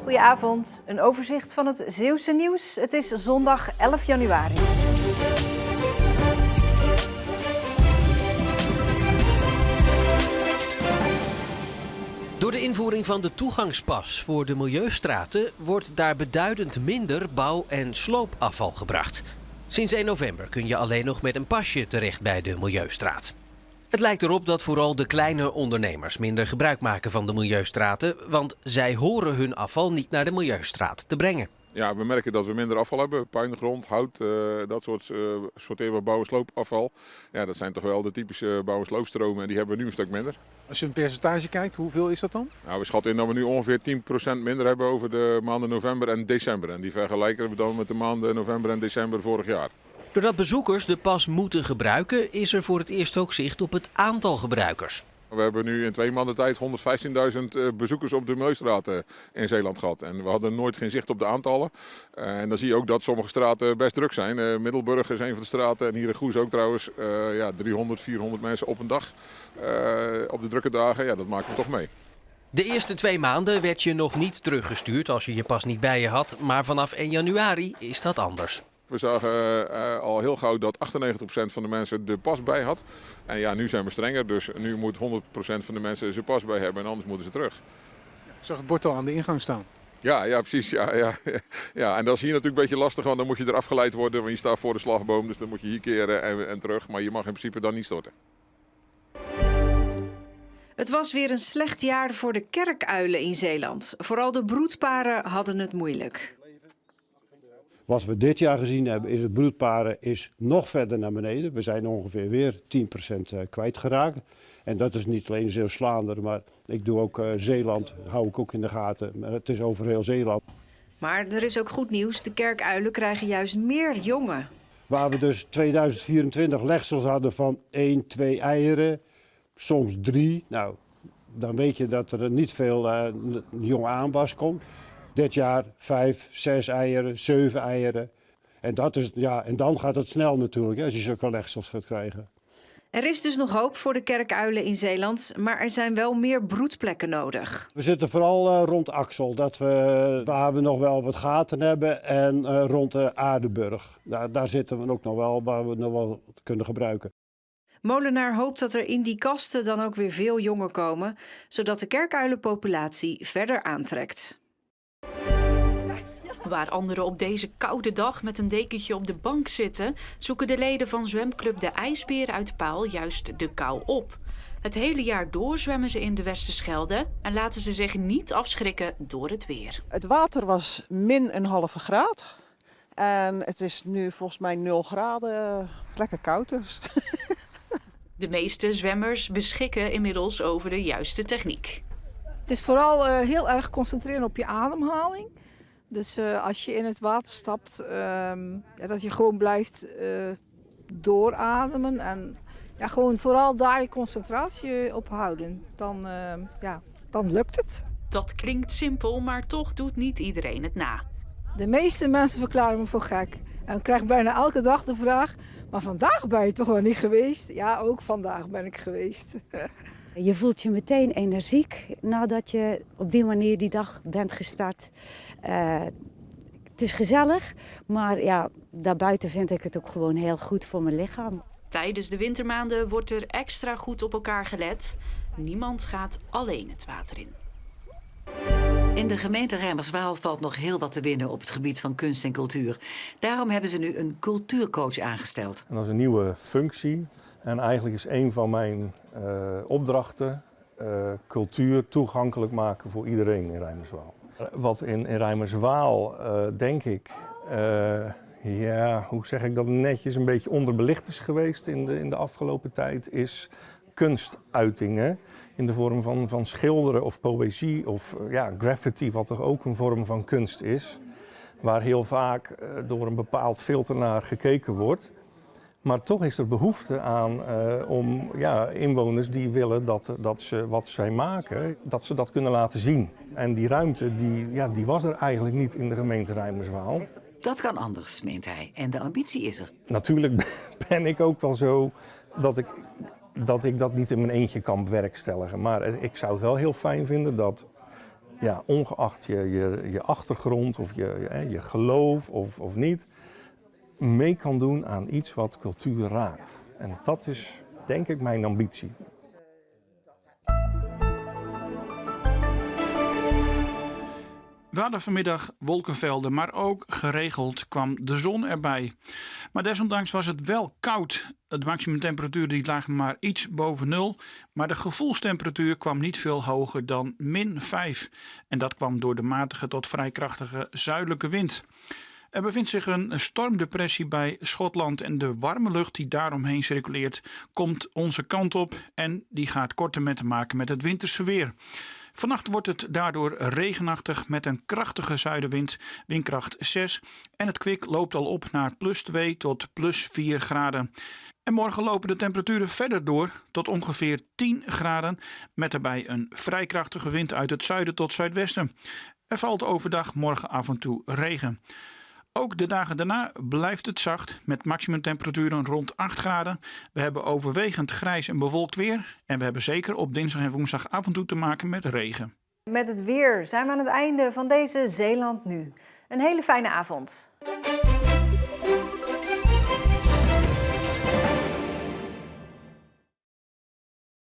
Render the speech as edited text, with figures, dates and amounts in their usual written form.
Goedenavond, een overzicht van het Zeeuwse nieuws. Het is zondag 11 januari. Door de invoering van de toegangspas voor de milieustraten wordt daar beduidend minder bouw- en sloopafval gebracht. Sinds 1 november kun je alleen nog met een pasje terecht bij de milieustraat. Het lijkt erop dat vooral de kleine ondernemers minder gebruik maken van de milieustraten, want zij horen hun afval niet naar de milieustraat te brengen. Ja, we merken dat we minder afval hebben. Puingrond, hout, dat soort sorteerbaar bouw- en sloopafval. Ja, dat zijn toch wel de typische bouw- en sloopstromen en die hebben we nu een stuk minder. Als je een percentage kijkt, hoeveel is dat dan? Nou, we schatten in dat we nu ongeveer 10% minder hebben over de maanden november en december. En die vergelijken we dan met de maanden november en december vorig jaar. Doordat bezoekers de pas moeten gebruiken, is er voor het eerst ook zicht op het aantal gebruikers. We hebben nu in 2 maanden tijd 115.000 bezoekers op de Milieustraat in Zeeland gehad. En we hadden nooit geen zicht op de aantallen. En dan zie je ook dat sommige straten best druk zijn. Middelburg is een van de straten en hier in Goes ook trouwens. 300, 400 mensen op een dag op de drukke dagen. Ja, dat maken we toch mee. De eerste 2 maanden werd je nog niet teruggestuurd als je je pas niet bij je had, maar vanaf 1 januari is dat anders. We zagen al heel gauw dat 98% van de mensen de pas bij had. En ja, nu zijn we strenger, dus nu moet 100% van de mensen zijn pas bij hebben en anders moeten ze terug. Ik zag het bord al aan de ingang staan. Ja, precies. Ja, en dat is hier natuurlijk een beetje lastig, want dan moet je er afgeleid worden. Want je staat voor de slagboom, dus dan moet je hier keren en terug. Maar je mag in principe dan niet storten. Het was weer een slecht jaar voor de kerkuilen in Zeeland. Vooral de broedparen hadden het moeilijk. Wat we dit jaar gezien hebben is het broedparen is nog verder naar beneden. We zijn ongeveer weer 10% kwijtgeraakt. En dat is niet alleen Zeeuws-Vlaanderen, maar ik doe ook Zeeland, hou ik ook in de gaten. Maar het is over heel Zeeland. Maar er is ook goed nieuws. De kerkuilen krijgen juist meer jongen. Waar we dus 2024 legsels hadden van 1, 2 eieren, soms 3. Nou, dan weet je dat er niet veel jong aanwas komt. Dit jaar 5, 6 eieren, 7 eieren. En, en dan gaat het snel natuurlijk, als je zulke legsels gaat krijgen. Er is dus nog hoop voor de kerkuilen in Zeeland, maar er zijn wel meer broedplekken nodig. We zitten vooral rond Axel, waar we nog wel wat gaten hebben. En rond Aardenburg. Daar zitten we ook nog wel, waar we nog wel kunnen gebruiken. Molenaar hoopt dat er in die kasten dan ook weer veel jongen komen, zodat de kerkuilenpopulatie verder aantrekt. Waar anderen op deze koude dag met een dekentje op de bank zitten, zoeken de leden van zwemclub De IJsbeer uit Paal juist de kou op. Het hele jaar door zwemmen ze in de Westerschelde en laten ze zich niet afschrikken door het weer. Het water was -1,5 graad en het is nu volgens mij 0 graden, lekker koud dus. De meeste zwemmers beschikken inmiddels over de juiste techniek. Het is vooral heel erg concentreren op je ademhaling. Dus als je in het water stapt, dat je gewoon blijft doorademen. En gewoon vooral daar je concentratie op houden. Dan lukt het. Dat klinkt simpel, maar toch doet niet iedereen het na. De meeste mensen verklaren me voor gek. En ik krijg bijna elke dag de vraag, maar vandaag ben je toch wel niet geweest? Ja, ook vandaag ben ik geweest. Je voelt je meteen energiek nadat je op die manier die dag bent gestart. Het is gezellig, maar ja, daarbuiten vind ik het ook gewoon heel goed voor mijn lichaam. Tijdens de wintermaanden wordt er extra goed op elkaar gelet. Niemand gaat alleen het water in. In de gemeente Rijmerswaal valt nog heel wat te winnen op het gebied van kunst en cultuur. Daarom hebben ze nu een cultuurcoach aangesteld. En dat is een nieuwe functie. En eigenlijk is een van mijn opdrachten cultuur toegankelijk maken voor iedereen in Rijmerswaal. Wat in Rijmerswaal, denk ik, hoe zeg ik dat netjes, een beetje onderbelicht is geweest in de afgelopen tijd, is kunstuitingen in de vorm van schilderen of poëzie of graffiti, wat toch ook een vorm van kunst is. Waar heel vaak door een bepaald filter naar gekeken wordt. Maar toch is er behoefte aan om inwoners die willen dat ze wat zij maken, dat ze dat kunnen laten zien. En die ruimte die was er eigenlijk niet in de gemeente Rijmerswaal. Dat kan anders, meent hij. En de ambitie is er. Natuurlijk ben ik ook wel zo dat ik dat niet in mijn eentje kan bewerkstelligen. Maar ik zou het wel heel fijn vinden dat ja, ongeacht je achtergrond of je geloof of niet, mee kan doen aan iets wat cultuur raakt. En dat is denk ik mijn ambitie. We hadden vanmiddag wolkenvelden, maar ook geregeld kwam de zon erbij. Maar desondanks was het wel koud. De maximumtemperatuur die lag maar iets boven 0. Maar de gevoelstemperatuur kwam niet veel hoger dan -5. En dat kwam door de matige tot vrij krachtige zuidelijke wind. Er bevindt zich een stormdepressie bij Schotland en de warme lucht die daaromheen circuleert komt onze kant op en die gaat kort en met te maken met het winterse weer. Vannacht wordt het daardoor regenachtig met een krachtige zuidenwind, windkracht 6. En het kwik loopt al op naar +2 tot +4 graden. En morgen lopen de temperaturen verder door tot ongeveer 10 graden. Met daarbij een vrij krachtige wind uit het zuiden tot zuidwesten. Er valt overdag morgen af en toe regen. Ook de dagen daarna blijft het zacht met maximumtemperaturen rond 8 graden. We hebben overwegend grijs en bewolkt weer. En we hebben zeker op dinsdag en woensdag af en toe te maken met regen. Met het weer zijn we aan het einde van deze Zeeland Nu. Een hele fijne avond.